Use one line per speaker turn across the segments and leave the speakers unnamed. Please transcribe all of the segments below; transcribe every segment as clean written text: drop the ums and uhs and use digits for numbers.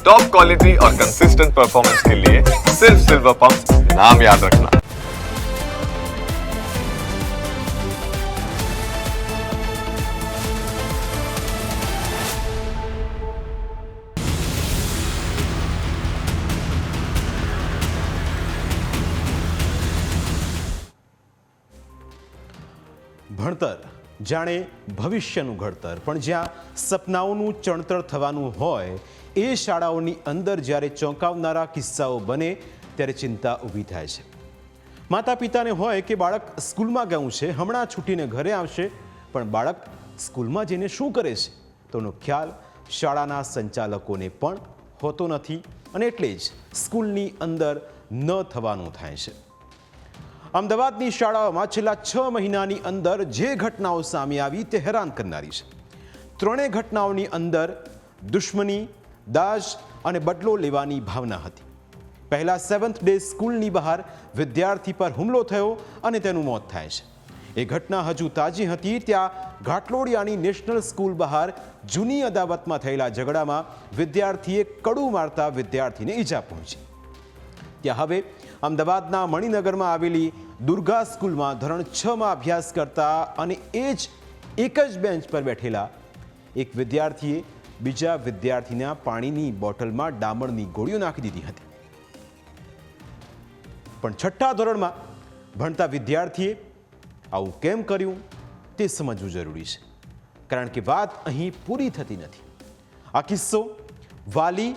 Top quality और consistent performance के लिए सिर्फ सिल्वर पंप नाम याद रखना।
ભણતર જાણે ભવિષ્યનું ઘડતર, પણ જ્યાં સપનાઓનું ચણતર થવાનું હોય એ શાળાઓની અંદર જ્યારે ચોંકાવનારા કિસ્સાઓ બને ત્યારે ચિંતા ઊભી થાય છે। માતા પિતાને હોય કે બાળક સ્કૂલમાં ગયું છે, હમણાં છૂટીને ઘરે આવશે, પણ બાળક સ્કૂલમાં જઈને શું કરે છે તેનો ખ્યાલ શાળાના સંચાલકોને પણ હોતો નથી, અને એટલે જ સ્કૂલની અંદર ન થવાનું થાય છે। અમદાવાદની શાળાઓમાં છેલ્લા 6 મહિનાની અંદર જે ઘટનાઓ સામે આવી તે હેરાન કરનારી છે। ત્રણેય ઘટનાઓની અંદર દુશ્મની, દાજ અને બદલો લેવાની ભાવના હતી। પહેલા 7th ડે સ્કૂલની બહાર વિદ્યાર્થી પર હુમલો થયો અને તેનું મોત થાય છે। એ ઘટના હજુ તાજી હતી ત્યાં ઘાટલોડિયાની નેશનલ સ્કૂલ બહાર જૂની અદાવતમાં થયેલા ઝઘડામાં વિદ્યાર્થીએ કડું મારતા વિદ્યાર્થીને ઈજા પહોંચી। ત્યાં હવે અમદાવાદના મણિનગરમાં આવેલી દુર્ગા સ્કૂલમાં ધોરણ 6માં અભ્યાસ કરતા અને એક જ બેન્ચ પર બેઠેલા એક વિદ્યાર્થીએ બીજા વિદ્યાર્થીના પાણીની બોટલમાં ડામરની ગોળીઓ નાખી દીધી હતી। પણ 6ઠ્ઠા ધોરણમાં ભણતા વિદ્યાર્થીએ આવું કેમ કર્યું તે સમજવું જરૂરી છે, કારણ કે વાત અહીં પૂરી થતી નથી। આ કિસ્સો વાલી,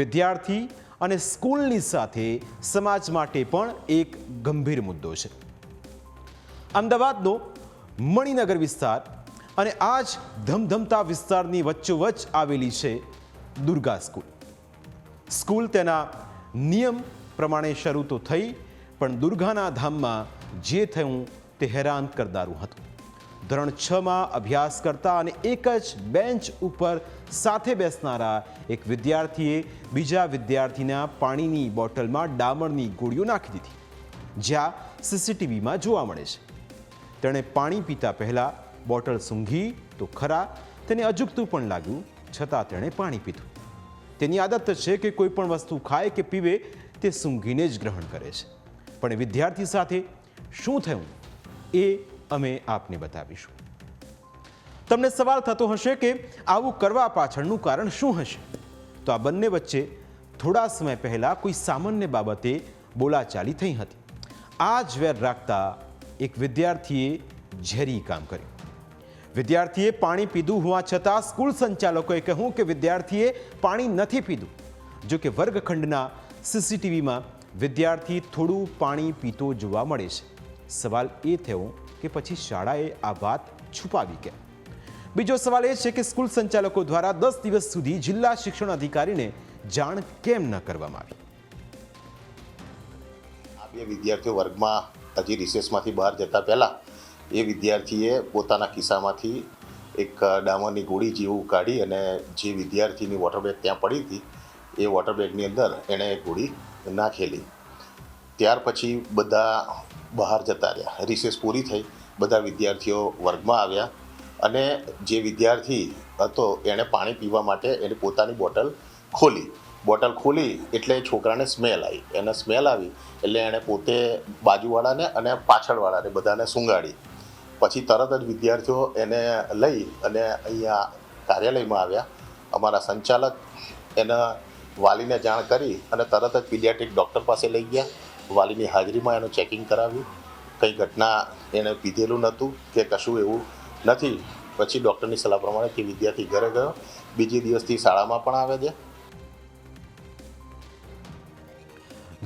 વિદ્યાર્થી અને સ્કૂલની સાથે સમાજ માટે પણ એક ગંભીર મુદ્દો છે। અમદાવાદનો મણિનગર વિસ્તાર અને આ જ ધમધમતા વિસ્તારની વચ્ચોવચ્ચ આવેલી છે દુર્ગા સ્કૂલ। સ્કૂલ તેના નિયમ પ્રમાણે શરૂ તો થઈ, પણ દુર્ગાના ધામમાં જે થયું તે હેરાન કરનારું હતું। ધોરણ 6માં અભ્યાસ કરતા અને એક જ બેન્ચ ઉપર સાથે બેસનારા એક વિદ્યાર્થીએ બીજા વિદ્યાર્થીના પાણીની બોટલમાં ડામરની ગોળીઓ નાખી દીધી, જ્યાં સીસીટીવીમાં જોવા મળે છે। તેણે પાણી પીતા પહેલાં બોટલ સૂંઘી તો ખરા, તેને અજુગતું પણ લાગ્યું, છતાં તેણે પાણી પીધું। તેની આદત છે કે કોઈ પણ વસ્તુ ખાય કે પીવે તે સૂંઘીને જ ગ્રહણ કરે છે। પણ વિદ્યાર્થી સાથે શું થયું એ અમે આપને બતાવીશું। તમને સવાલ થતો હશે કે આવું કરવા પાછળનું કારણ શું હશે? તો આ બંને વચ્ચે થોડા સમય પહેલા કોઈ સામાન્ય બાબતે બોલાચાલી થઈ હતી। આ જ વેર રાખતા એક વિદ્યાર્થીએ ઝેરી કામ કર્યું। વિદ્યાર્થીએ પાણી પીધું હોવા છતાં સ્કૂલ સંચાલકોએ કહ્યું કે વિદ્યાર્થીએ પાણી નથી પીધું। જો કે વર્ગખંડના સીસીટીવીમાં વિદ્યાર્થી થોડું પાણી પીતો જોવા મળે છે। સવાલ એ થયો કે પછી શાળાએ આ વાત છુપાવી કેમ? બીજો સવાલ એ છે કે સ્કૂલ સંચાલકો દ્વારા 10 દિવસ સુધી જિલ્લા શિક્ષણ અધિકારીને જાણ કેમ ન કરવામાં આવી?
આ બે વિદ્યાર્થીઓ વર્ગમાં હજી રિસેસમાંથી બહાર જતા પહેલાં એ વિદ્યાર્થીએ પોતાના ખિસ્સામાંથી એક ડામરની ગોળી જેવું કાઢી અને જે વિદ્યાર્થીની વોટર બેગ ત્યાં પડી હતી એ વોટર બેગની અંદર એણે એ ગોળી નાખેલી। ત્યાર પછી બધા બહાર જતા રહ્યા। રિસેસ પૂરી થઈ, બધા વિદ્યાર્થીઓ વર્ગમાં આવ્યા અને જે વિદ્યાર્થી હતો એણે પાણી પીવા માટે એની પોતાની બોટલ ખોલી એટલે છોકરાને સ્મેલ આવી। એને સ્મેલ આવી એટલે એણે પોતે બાજુવાળાને અને પાછળવાળાને બધાને સૂંઘાડી। પછી તરત જ વિદ્યાર્થીઓ એને લઈ અને અહીંયા કાર્યાલયમાં આવ્યા। અમારા સંચાલક એના વાલીને જાણ કરી અને તરત જ પીડિયાટ્રિક ડૉક્ટર પાસે લઈ ગયા। વાલીની હાજરીમાં એનું ચેકિંગ કરાવ્યું, કંઈ ઘટના એણે પીધેલું નહોતું કે કશું એવું નથી। પછી ડૉક્ટરની સલાહ પ્રમાણે તે વિદ્યાર્થી ઘરે ગયો, બીજે દિવસથી શાળામાં પણ આવે છે।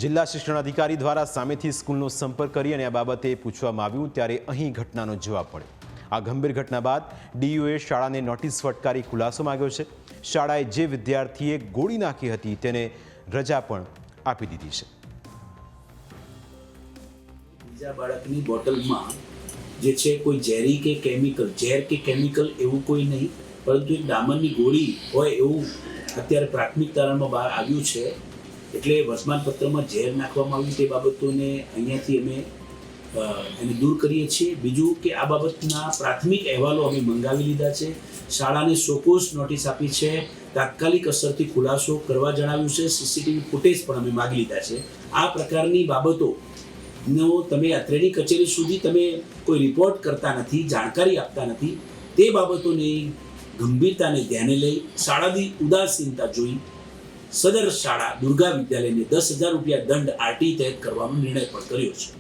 જિલ્લા શિક્ષણ અધિકારી દ્વારા સામેથી સ્કૂલનો સંપર્ક કરી અને આ બાબતે પૂછવામાં આવ્યું ત્યારે અહીં ઘટનાનો જવાબ મળ્યો। આ ગંભીર ઘટના બાદ ડીયુએ શાળાને નોટિસ ફટકારી ખુલાસો માંગ્યો છે। શાળાએ જે વિદ્યાર્થીએ ગોળી નાખી હતી તેને રજા પણ આપી દીધી છે।
બીજા બાળકની બોટલમાં જે છે કોઈ ઝેરી કે કેમિકલ, ઝેર કે કેમિકલ એવું કોઈ નહીં, પરંતુ એક ડામરની ગોળી હોય એવું અત્યારે પ્રાથમિક તારણમાં બહાર આવ્યું છે। એટલે વર્તમાનપત્રમાં ઝેર નાખવામાં આવ્યું તે બાબતોને અહીંયાથી અમે એને દૂર કરીએ છીએ। બીજું કે આ બાબતના પ્રાથમિક અહેવાલો અમે મંગાવી લીધા છે। શાળાને શોકોઝ નોટિસ આપી છે, તાત્કાલિક અસરથી ખુલાસો કરવા જણાવ્યું છે, સીસીટીવી ફૂટેજ પણ અમે માગી લીધા છે. આ પ્રકારની બાબતોનો તમે અત્રેની કચેરી સુધી તમે કોઈ રિપોર્ટ કરતા નથી, જાણકારી આપતા નથી. તે બાબતોની ગંભીરતાને ધ્યાને લઈ, શાળાની ઉદાસીનતા જોઈ સદર શાળા દુર્ગા વિદ્યાલયને 10,000 રૂપિયા દંડ આરટી તહેત કરવાનો નિર્ણય પણ કર્યો છે.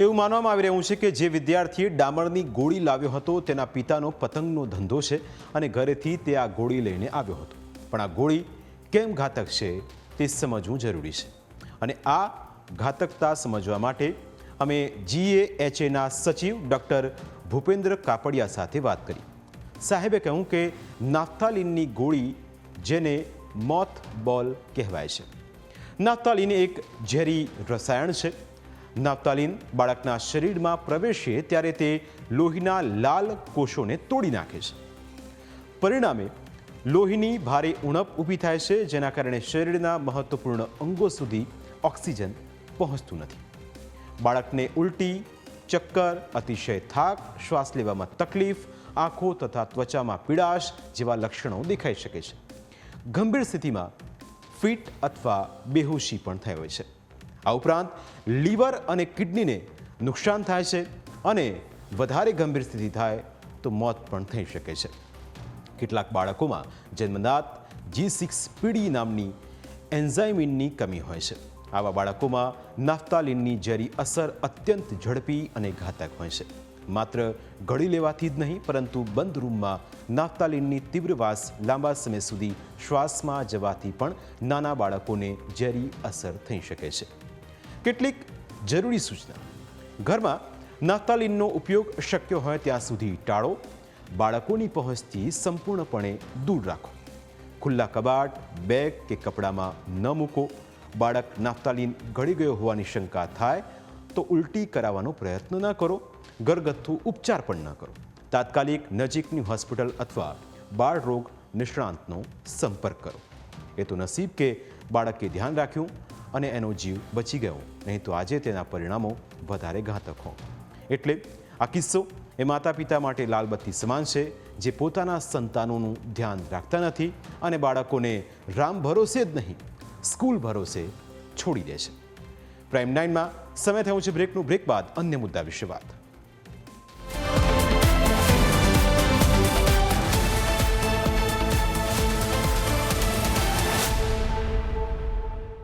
એવું માનવામાં આવી રહ્યું છે કે જે વિદ્યાર્થીએ ડામરની ગોળી લાવ્યો હતો તેના પિતાનો પતંગનો ધંધો છે અને ઘરેથી તે આ ગોળી લઈને આવ્યો હતો. પણ આ ગોળી કેમ ઘાતક છે તે સમજવું જરૂરી છે. અને આ ઘાતકતા સમજવા માટે અમે GAHAના સચિવ ડૉક્ટર ભૂપેન્દ્ર કાપડિયા સાથે વાત કરી. સાહેબે કહ્યું કે નાફ્થાલીનની ગોળી, જેને મોથ બોલ કહેવાય છે, નાફ્થાલીન એક ઝેરી રસાયણ છે. નાફ્થાલીન બાળકના શરીરમાં પ્રવેશે ત્યારે તે લોહીના લાલ કોષોને તોડી નાખે છે. પરિણામે લોહીની ભારે ઉણપ ઊભી થાય છે, જેના કારણે શરીરના મહત્વપૂર્ણ અંગો સુધી ઓક્સિજન પહોંચતું નથી. બાળકને ઉલટી, ચક્કર, અતિશય થાક, શ્વાસ લેવામાં તકલીફ, આંખો તથા ત્વચામાં પીડાશ જેવા લક્ષણો દેખાઈ શકે છે. ગંભીર સ્થિતિમાં ફિટ અથવા બેહોશી પણ થઈ હોય છે. આ ઉપરાંત લીવર અને કિડનીને નુકસાન થાય છે અને વધારે ગંભીર સ્થિતિ થાય તો મોત પણ થઈ શકે છે. કેટલાક બાળકોમાં જન્મજાત G6PD નામની એન્ઝાઇમની કમી હોય છે. આવા બાળકોમાં નાફ્થાલીનની ઝેરી અસર અત્યંત ઝડપી અને ઘાતક હોય છે. માત્ર ગળી લેવાથી જ નહીં, પરંતુ બંધ રૂમમાં નાફ્થાલીનની તીવ્ર વાસ લાંબા સમય સુધી શ્વાસમાં જવાથી પણ નાના બાળકોને ઝેરી અસર થઈ શકે છે. કેટલીક જરૂરી સૂચના: ઘરમાં નાફ્થાલીનનો ઉપયોગ શક્ય હોય ત્યાં સુધી ટાળો. બાળકોની પહોંચથી સંપૂર્ણપણે દૂર રાખો. ખુલ્લા કબાટ, બેગ કે કપડામાં ન મૂકો. બાળક નાફ્થાલીન ગળી ગયો હોવાની શંકા થાય તો ઉલટી કરાવવાનો પ્રયત્ન ન કરો. ઘરગથ્થુ ઉપચાર પણ ન કરો. તાત્કાલિક નજીકની હોસ્પિટલ અથવા બાળ રોગ નિષ્ણાંતનો સંપર્ક કરો. એ તો નસીબ કે બાળકે ધ્યાન રાખ્યું અને એનો જીવ બચી ગયો, નહીં તો આજે તેના પરિણામો વધારે ઘાતક હો. એટલે આ કિસ્સો એ માતા પિતા માટે લાલબત્તી સમાન છે, જે પોતાના સંતાનોનું ધ્યાન રાખતા નથી અને બાળકોને રામ ભરોસે જ નહીં, સ્કૂલ ભરોસે છોડી દે છે. પ્રાઇમ 9માં સમય થયો છે બ્રેકનું. બ્રેક બાદ અન્ય મુદ્દા વિશે વાત.